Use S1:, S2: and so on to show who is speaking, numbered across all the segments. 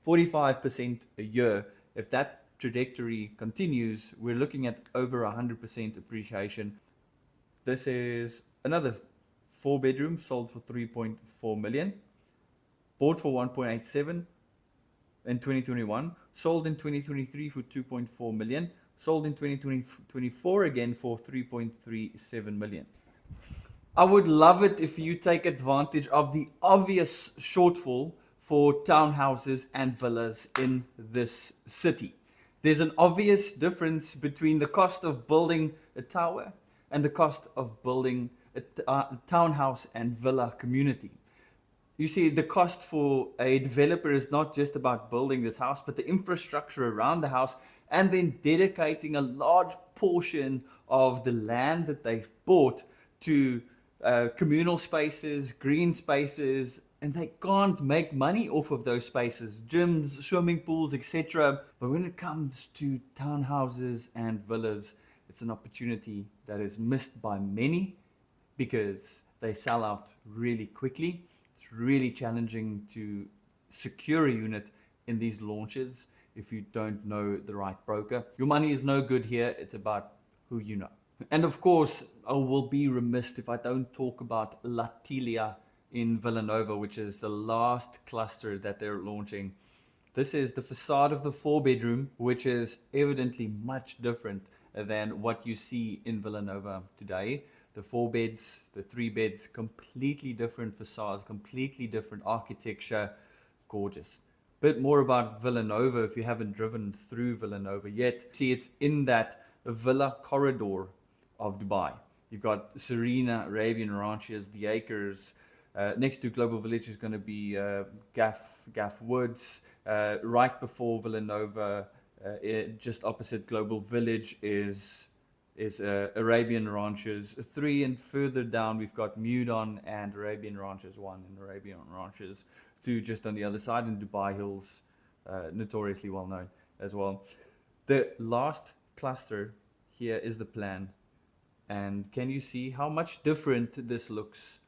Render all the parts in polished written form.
S1: 45% a year. If that trajectory continues, we're looking at over 100% appreciation. This is another 4-bedroom sold for 3.4 million, bought for 1.87 in 2021, sold in 2023 for 2.4 million, sold in 2024 again for 3.37 million. I would love it if you take advantage of the obvious shortfall for townhouses and villas in this city. There's an obvious difference between the cost of building a tower and the cost of building a townhouse and villa community. You see, the cost for a developer is not just about building this house, but the infrastructure around the house, and then dedicating a large portion of the land that they've bought to communal spaces, green spaces, and they can't make money off of those spaces, gyms, swimming pools, etc. But when it comes to townhouses and villas, it's an opportunity that is missed by many because they sell out really quickly. It's really challenging to secure a unit in these launches if you don't know the right broker. Your money is no good here. It's about who you know. And of course, I will be remiss if I don't talk about Latilia in Villanova, which is the last cluster that they're launching. This is the facade of the 4-bedroom, which is evidently much different than what you see in Villanova today. The 4 beds, the 3 beds, completely different facades, completely different architecture, gorgeous. Bit more about Villanova if you haven't driven through Villanova yet. See, it's in that villa corridor of Dubai. You've got Serena, Arabian Ranches, the Acres. Next to Global Village is going to be Gaff Woods. Right before Villanova, just opposite Global Village is Arabian Ranches 3, and further down we've got Mudon and Arabian Ranches 1 and Arabian Ranches 2 just on the other side, and Dubai Hills, notoriously well known as well. The last cluster here is the plan, and can you see how much different this looks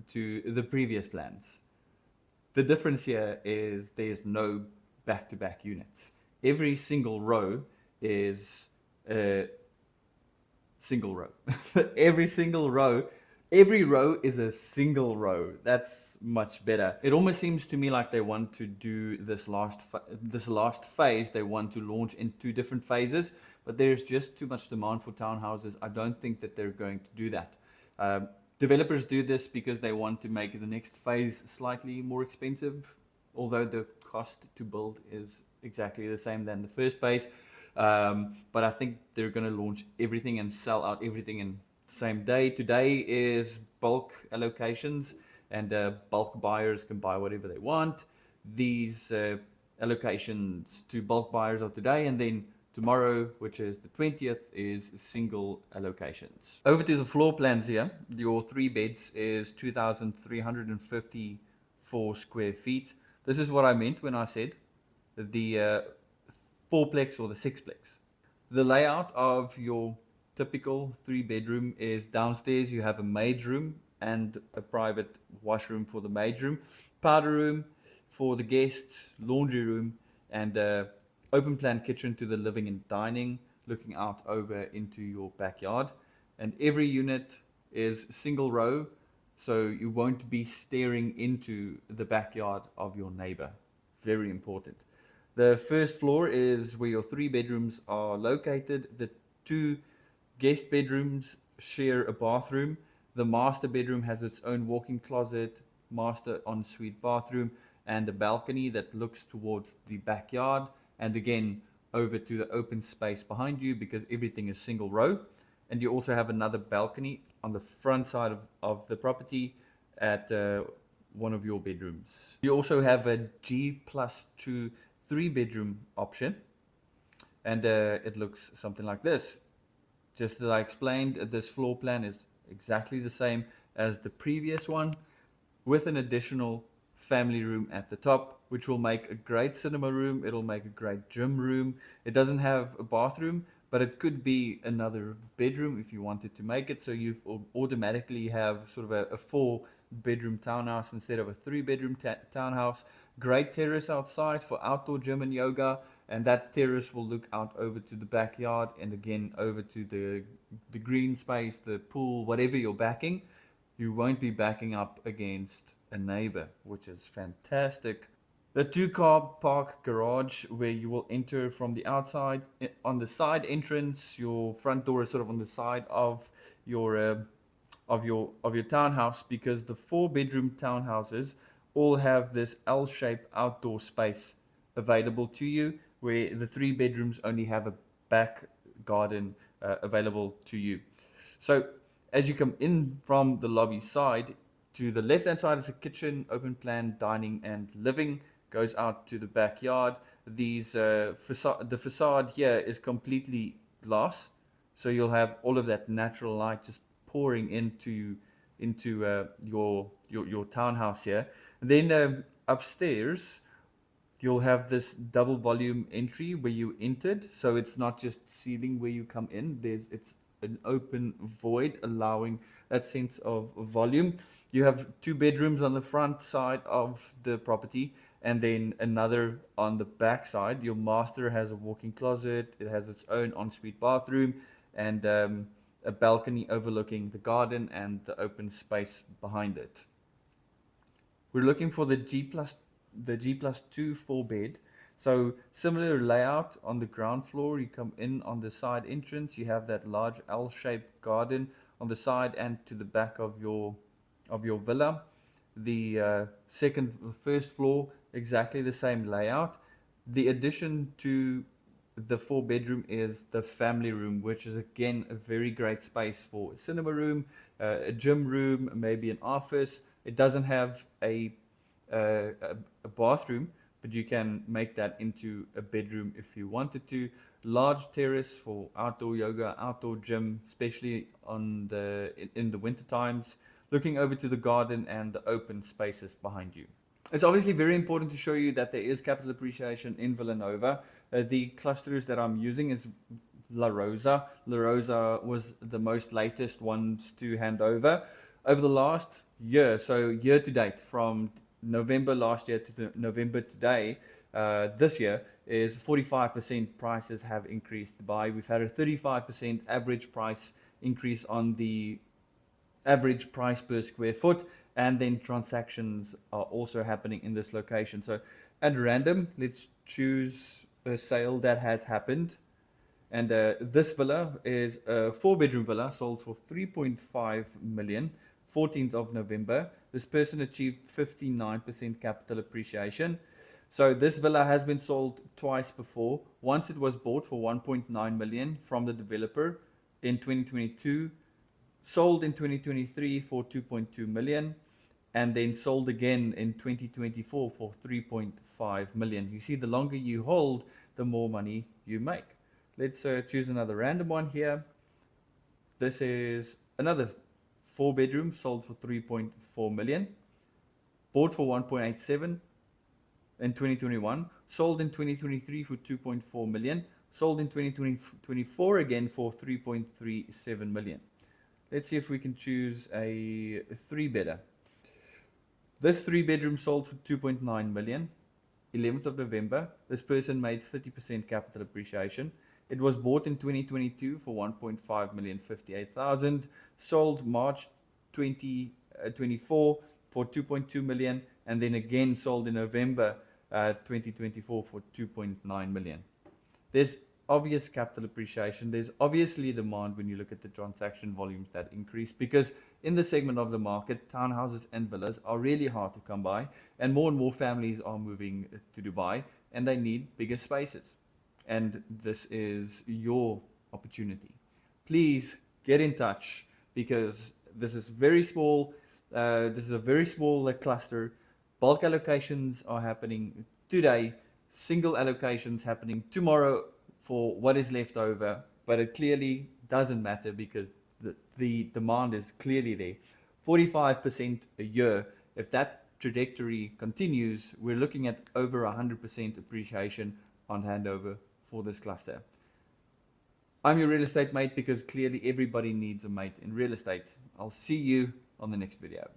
S1: to the previous plans? The difference here is there's no back-to-back units. Every single row is a single row. Every row is a single row. That's much better. It almost seems to me like they want to do this last phase. They want to launch in 2 different phases, but there's just too much demand for townhouses. I don't think that they're going to do that. Developers do this because they want to make the next phase slightly more expensive, although the cost to build is exactly the same than the first phase. But I think they're going to launch everything and sell out everything in the same day. Today is bulk allocations, and bulk buyers can buy whatever they want. These allocations to bulk buyers are today, and then tomorrow, which is the 20th, is single allocations. Over to the floor plans here. Your 3 beds is 2,354 square feet. This is what I meant when I said the 4-plex or the 6-plex. The layout of your typical 3-bedroom is downstairs you have a maid room and a private washroom for the maid room, powder room for the guests, laundry room, and open plan kitchen to the living and dining, looking out over into your backyard. And every unit is single row, so you won't be staring into the backyard of your neighbor. Very important. The first floor is where your 3 bedrooms are located. The 2 guest bedrooms share a bathroom. The master bedroom has its own walk-in closet, master ensuite bathroom, and a balcony that looks towards the backyard, and again over to the open space behind you because everything is single row. And you also have another balcony on the front side of the property at one of your bedrooms. You also have a G+2 3-bedroom option, and it looks something like this. Just as I explained, this floor plan is exactly the same as the previous one, with an additional family room at the top, which will make a great cinema room. It'll make a great gym room. It doesn't have a bathroom, but it could be another bedroom if you wanted to make it, so you automatically have sort of a 4-bedroom townhouse instead of a 3-bedroom townhouse. Great terrace outside for outdoor gym and yoga, and that terrace will look out over to the backyard and again over to the green space, the pool, whatever you're backing. You won't be backing up against a neighbor, which is fantastic. The two-car park garage where you will enter from the outside. On the side entrance, your front door is sort of on the side of your your townhouse, because the 4-bedroom townhouses all have this L-shaped outdoor space available to you, where the 3 bedrooms only have a back garden available to you. So as you come in from the lobby side, to the left hand side is a kitchen, open plan dining and living, goes out to the backyard. The facade here is completely glass, so you'll have all of that natural light just pouring into your townhouse here. And then upstairs you'll have this double volume entry where you entered, so it's not just ceiling where you come in. It's an open void, allowing that sense of volume. You have 2 bedrooms on the front side of the property, and then another on the back side. Your master has a walk-in closet. It has its own ensuite bathroom, and a balcony overlooking the garden and the open space behind it. We're looking for the G plus 2 4-bed. So similar layout on the ground floor. You come in on the side entrance. You have that large L-shaped garden on the side and to the back of your villa. The first floor, exactly the same layout. The addition to the 4-bedroom is the family room, which is again a very great space for a cinema room, a gym room, maybe an office. It doesn't have a bathroom, but you can make that into a bedroom if you wanted to. Large terrace for outdoor yoga, outdoor gym, especially in the winter times, looking over to the garden and the open spaces behind you. It's obviously very important to show you that there is capital appreciation in Villanova. The clusters that I'm using is La Rosa. La Rosa was the most latest ones to hand over the last year. So year to date, from November last year to November today, this year, is 45% prices have increased by. We've had a 35% average price increase on the average price per square foot, and then transactions are also happening in this location. So at random, let's choose a sale that has happened. And this villa is a 4-bedroom villa sold for 3.5 million, 14th of November. This person achieved 59% capital appreciation. So this villa has been sold twice before. Once it was bought for 1.9 million from the developer in 2022, sold in 2023 for 2.2 million, and then sold again in 2024 for 3.5 million. You see, the longer you hold, the more money you make. Let's choose another random one here. This is another 4-bedroom sold for 3.4 million, bought for 1.87 in 2021, sold in 2023 for 2.4 million, sold in 2024 again for 3.37 million. Let's see if we can choose a 3-bedder. This 3-bedroom sold for 2.9 million, 11th of November. This person made 30% capital appreciation. It was bought in 2022 for 1.5 million, 58,000. Sold March 2024 for 2.2 million, and then again sold in November 2024 for 2.9 million. There's obvious capital appreciation. There's obviously demand when you look at the transaction volumes that increase, because in the segment of the market, townhouses and villas are really hard to come by, and more families are moving to Dubai, and they need bigger spaces. And this is your opportunity. Please get in touch, because this is very small. This is a very small cluster. Bulk allocations are happening today. Single allocations happening tomorrow for what is left over. But it clearly doesn't matter, because the demand is clearly there. 45% a year. If that trajectory continues, we're looking at over 100% appreciation on handover for this cluster. I'm your real estate mate, because clearly everybody needs a mate in real estate. I'll see you on the next video.